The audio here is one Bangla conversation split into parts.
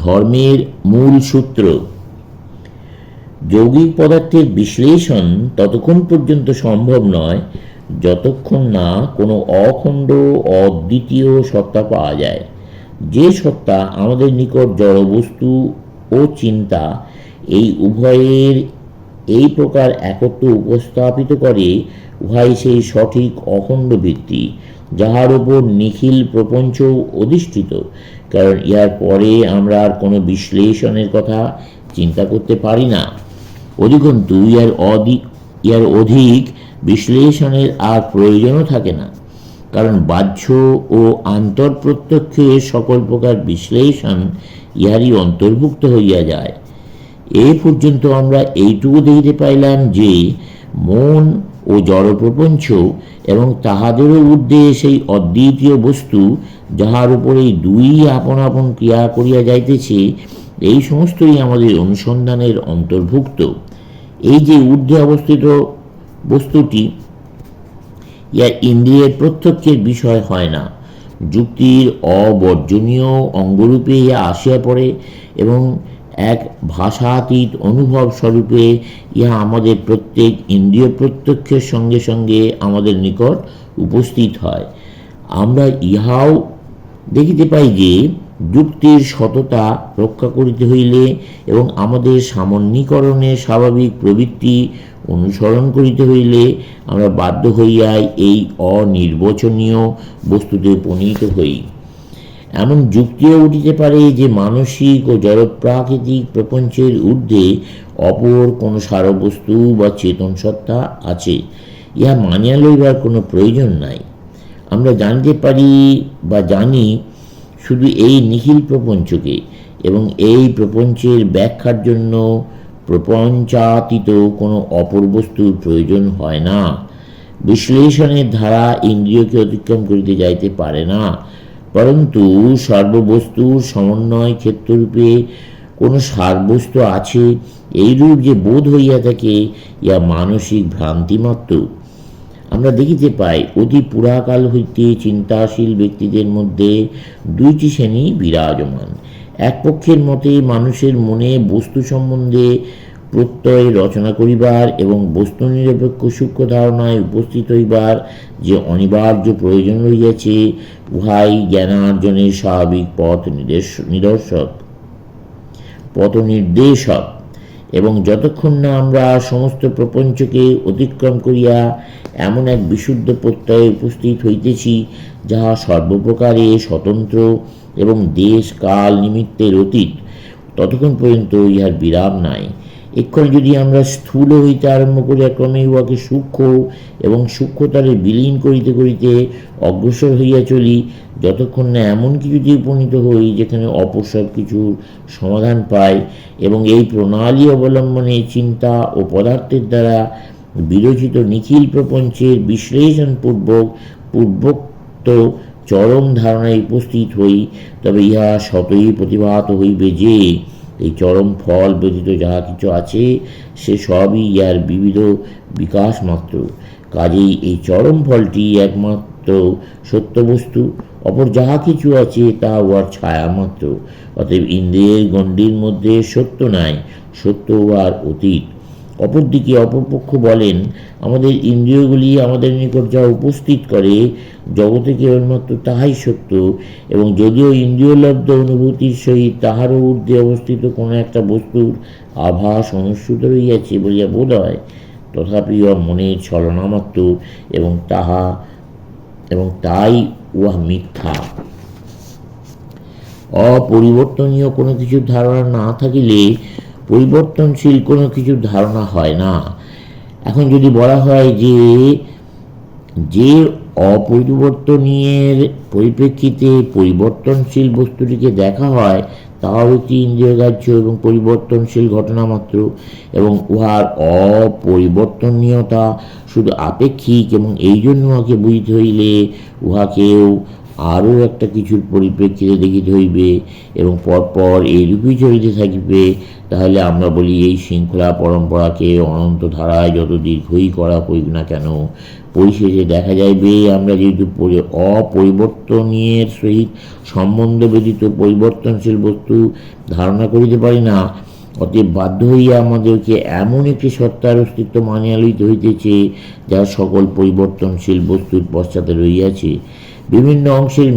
ধর্মের মূল সূত্র। যৌগিক পদার্থের বিশ্লেষণ ততক্ষণ পর্যন্ত সম্ভব নয় যতক্ষণ না কোনো অখণ্ড অদ্বিতীয় সত্তা পাওয়া যায়। যে সত্তা আমাদের নিকট জড়বস্তু ও চিন্তা এই উভয়ের এই প্রকার একত্র উপস্থাপিত করে, উহাই সেই সঠিক অখণ্ড ভিত্তি যাহার উপর নিখিল প্রপঞ্চ অধিষ্ঠিত। কারণ ইহার পরে আমরা আর কোনো বিশ্লেষণের কথা চিন্তা করতে পারি না। অধিকন্তু ইহার অধিক বিশ্লেষণের আর প্রয়োজনও থাকে না, কারণ বাহ্য ও আন্তঃপ্রত্যক্ষের সকল প্রকার বিশ্লেষণ ইহারই অন্তর্ভুক্ত হইয়া যায়। এ পর্যন্ত আমরা এইটুকু দেখিতে পাইলাম যে মন ও জড়প্রপঞ্চ এবং তাহাদেরও ঊর্ধ্বে সেই অদ্বিতীয় বস্তু যাহার উপরে দুই আপন আপন ক্রিয়া করিয়া যাইতেছে, এই সমস্তই আমাদের অনুসন্ধানের অন্তর্ভুক্ত। এই যে ঊর্ধ্বে অবস্থিত বস্তুটি, ইহা ইন্দ্রিয়ের প্রত্যক্ষের বিষয় হয় না, যুক্তির অবর্জনীয় অঙ্গরূপে ইহা আসিয়া পড়ে এবং এক ভাষাতীত অনুভব স্বরূপে ইহা আমাদের প্রত্যেক ইন্দ্রিয় প্রত্যক্ষের সঙ্গে সঙ্গে আমাদের নিকট উপস্থিত হয়। আমরা ইহাও দেখিতে পাই যে যুক্তির সততা রক্ষা করিতে হইলে এবং আমাদের সামান্যীকরণের স্বাভাবিক প্রবৃত্তি অনুসরণ করিতে হইলে আমরা বাধ্য হইয়াই এই অনির্বচনীয় বস্তুতে উপনীত হই। এমন যুক্তিও উঠিতে পারে যে মানসিক ও জড়প্রাকৃতিক প্রপঞ্চের ঊর্ধ্বে অপর কোনো সারবস্তু বা চেতন সত্তা আছে। ইহা মানিয়া লইবার কোনো প্রয়োজন নাই। আমরা জানতে পারি বা জানি শুধু এই নিখিল প্রপঞ্চকে, এবং এই প্রপঞ্চের ব্যাখ্যার জন্য প্রপঞ্চাতীত কোনো অপর বস্তুর প্রয়োজন হয় না। বিশ্লেষণের ধারা ইন্দ্রিয়কে অতিক্রম করিতে যাইতে পারে না, পরন্তু সর্ববস্তুর সমন্বয় ক্ষেত্ররূপে কোনো সারবস্তু আছে এইরূপ যে বোধ হইয়া থাকে, ইহা মানসিক ভ্রান্তিমাত্র। আমরা দেখিতে পাই অতি পুরাকাল হইতে চিন্তাশীল ব্যক্তিদের মধ্যে দুইটি শ্রেণী বিরাজমান। এক পক্ষের মতে মানুষের মনে বস্তু সম্বন্ধে প্রত্যয় রচনা করিবার এবং বস্তু নিরপেক্ষ সূক্ষ্ম ধারণায় উপস্থিত হইবার যে অনিবার্য প্রয়োজন রহিয়াছে, উহাই জ্ঞানার্জনের স্বাভাবিক পথ নির্দেশক। এবং যতক্ষণ না আমরা সমস্ত প্রপঞ্চকে অতিক্রম করিয়া এমন এক বিশুদ্ধ প্রত্যয়ে উপস্থিত হইতেছি যাহা সর্বপ্রকারে স্বতন্ত্র এবং দেশ কাল নিমিত্তের অতীত, ততক্ষণ পর্যন্ত ইহার বিরাম নাই। এক্ষণে যদি আমরা স্থূল হইতে আরম্ভ করিয়া ক্রমে উহাকে সূক্ষ্ম এবং সূক্ষ্মতরে বিলীন করিতে করিতে অগ্রসর হইয়া চলি, যতক্ষণ না এমন কিছুতে উপনীত হই যেখানে অপর সব কিছুর সমাধান পাই, এবং এই প্রণালী অবলম্বনে চিন্তা ও পদার্থের দ্বারা বিরচিত নিখিল প্রপঞ্চের পূর্বোক্ত চরম ধারণায় উপস্থিত হই, তবে ইহা স্বতই প্রতিভাত হইবে যে এই চরম ফল ব্যতীত যাহা কিছু আছে সে সবই ইহার বিবিধ বিকাশ মাত্র। কাজেই এই চরম ফলটি একমাত্র সত্যবস্তু, অপর যাহা কিছু আছে তা উহার ছায়া মাত্র। অতএব ইন্দ্রিয়ের গণ্ডির মধ্যে সত্য নাই, সত্য উহার অতীত। অপরদিকে অপরপক্ষ বলেন, আমাদের ইন্দ্রিয়গুলি আমাদের নিকট যা উপস্থিত করে জগতে কেবলমাত্র তাহাই সত্য, এবং যদিও ইন্দ্রিয়লব্ধ অনুভূতির সহিত তাহারও ঊর্ধ্বে অবস্থিত কোনো একটা বস্তুর আভাস অনুস্যূত রহিয়াছে বলিয়া বোধ হয়, তথাপি উহা মনের ছলনা মাত্র, এবং তাই উহা মিথ্যা। অপরিবর্তনীয় কোনো কিছুর ধারণা না থাকিলে পরিবর্তনশীল কোনো কিছুর ধারণা হয় না। এখন যদি বলা হয় যে অপরিবর্তনীয়ের পরিপ্রেক্ষিতে পরিবর্তনশীল বস্তুটিকে দেখা হয়, তাহাও একটি ইন্দ্রিয়গ্রাহ্য এবং পরিবর্তনশীল ঘটনা মাত্র, এবং উহার অপরিবর্তনীয়তা শুধু আপেক্ষিক, এবং এই জন্য উহাকে বুঝিতে হইলে উহাকেও আরও একটা কিছুর পরিপ্রেক্ষিতে দেখিতে হইবে এবং পরপর এইরূপই চলিতে থাকিবে, তাহলে আমরা বলি এই শৃঙ্খলা পরম্পরাকে অনন্ত ধারায় যত দীর্ঘই করা হইক না কেন, পরিশেষে দেখা যাইবে আমরা যেহেতু অপরিবর্তনীয়ের সহিত সম্বন্ধ ব্যতীত পরিবর্তনশীল বস্তু ধারণা করিতে পারি না, অতএব বাধ্য হইয়া আমাদেরকে এমন একটি সত্তার অস্তিত্ব মানিয়া লইতে হইতেছে, যা সকল পরিবর্তনশীল বস্তুর পশ্চাতে রহিয়াছে। বিভিন্ন অংশের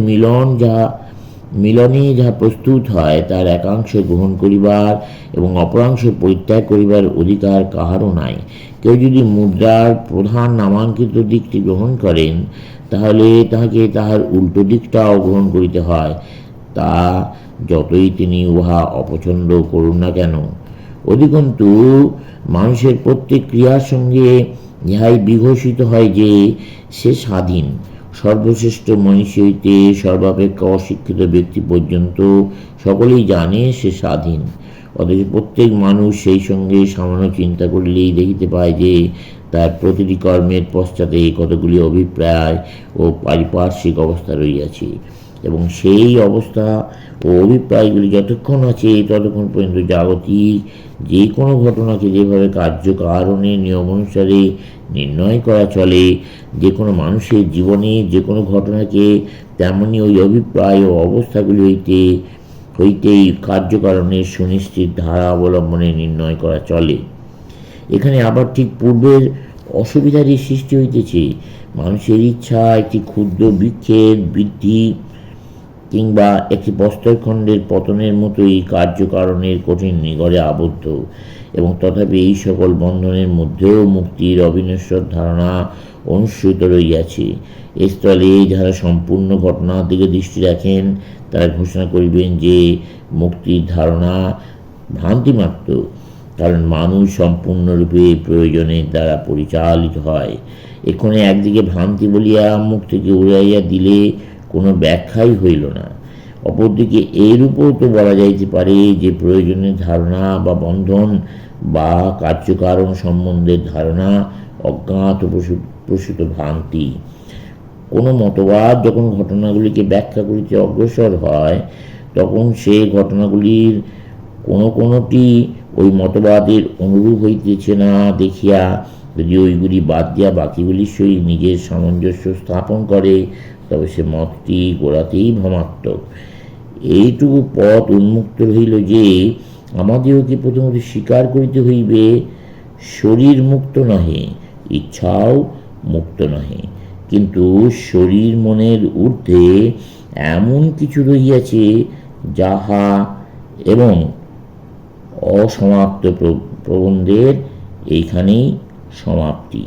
মিলনে যাহা প্রস্তুত হয় তার একাংশ গ্রহণ করিবার এবং অপরাংশ পরিত্যাগ করিবার অধিকার কাহারও নাই। কেউ যদি মুদ্রার প্রধান নামাঙ্কিত দিকটি গ্রহণ করেন, তাহলে তাহাকে তাহার উল্টো দিকটাও গ্রহণ করিতে হয়, তা যতই তিনি উহা অপছন্দ করুন না কেন। অধিকন্তু মানুষের প্রত্যেক ক্রিয়ার সঙ্গে ইহাই বিঘোষিত হয় যে সে স্বাধীন। সর্বশ্রেষ্ঠ মনীষী হইতে সর্বাপেক্ষা অশিক্ষিত ব্যক্তি পর্যন্ত সকলেই জানে সে স্বাধীন। অথচ প্রত্যেক মানুষ সেই সঙ্গে সামান্য চিন্তা করলেই দেখিতে পায় যে তার প্রতিটি কর্মের পশ্চাতে কতগুলি অভিপ্রায় ও পারিপার্শ্বিক অবস্থা রইয়াছে, এবং সেই অবস্থা ও অভিপ্রায়গুলি যতক্ষণ আছে ততক্ষণ পর্যন্ত জাগতিক যে কোনো ঘটনাকে যেভাবে কার্যকারণের নিয়ম অনুসারে নির্ণয় করা চলে, যে কোনো মানুষের জীবনে যে কোনো ঘটনাকে তেমনি ওই অভিপ্রায় ও অবস্থাগুলি হইতেই কার্যকারণের সুনিশ্চিত ধারা অবলম্বনে নির্ণয় করা চলে। এখানে আবার ঠিক পূর্বের অসুবিধারই সৃষ্টি হইতেছে। মানুষের ইচ্ছা একটি ক্ষুদ্র বৃক্ষের বৃদ্ধি কিংবা একটি প্রস্তরখণ্ডের পতনের মতোই কার্যকারণের কঠিন নিগড়ে আবদ্ধ, এবং তথাপি এই সকল বন্ধনের মধ্যেও মুক্তির অবিনশ্বর ধারণা অনুসৃত রইয়াছে। এই স্থলে যারা সম্পূর্ণ ঘটনার দিকে দৃষ্টি রাখেন, তারা ঘোষণা করিবেন যে মুক্তির ধারণা ভ্রান্তিমাত্র, কারণ মানুষ সম্পূর্ণরূপে প্রয়োজনের দ্বারা পরিচালিত হয়। এখানে একদিকে ভ্রান্তি বলিয়া মুক্তিকে উড়াইয়া দিলে কোনো ব্যাখ্যাই হইল না। অপরদিকে এইরূপও তো বলা যাইতে পারে যে প্রয়োজনের ধারণা বা বন্ধন বা কার্যকারণ সম্বন্ধের ধারণা অজ্ঞাত প্রসূত ভ্রান্তি। কোনো মতবাদ যখন ঘটনাগুলিকে ব্যাখ্যা করিতে অগ্রসর হয়, তখন সেই ঘটনাগুলির কোনোটি ওই মতবাদের অনুরূপ হইতেছে না দেখিয়া যদি ওইগুলি বাদ দিয়া বাকিগুলির সহিত নিজের সামঞ্জস্য স্থাপন করে, তবে সে মতটি গোড়াতেই ভ্রমাত্মক। এইটুকু পথ উন্মুক্ত রহিল যে আমাদেরকে প্রথমত স্বীকার করিতে হইবে শরীর মুক্ত নহে, ইচ্ছাও মুক্ত নহে, কিন্তু শরীর মনের ঊর্ধ্বে এমন কিছু রহিয়াছে যাহা এবং অসমাপ্ত প্রবন্ধের এইখানেই সমাপ্তি।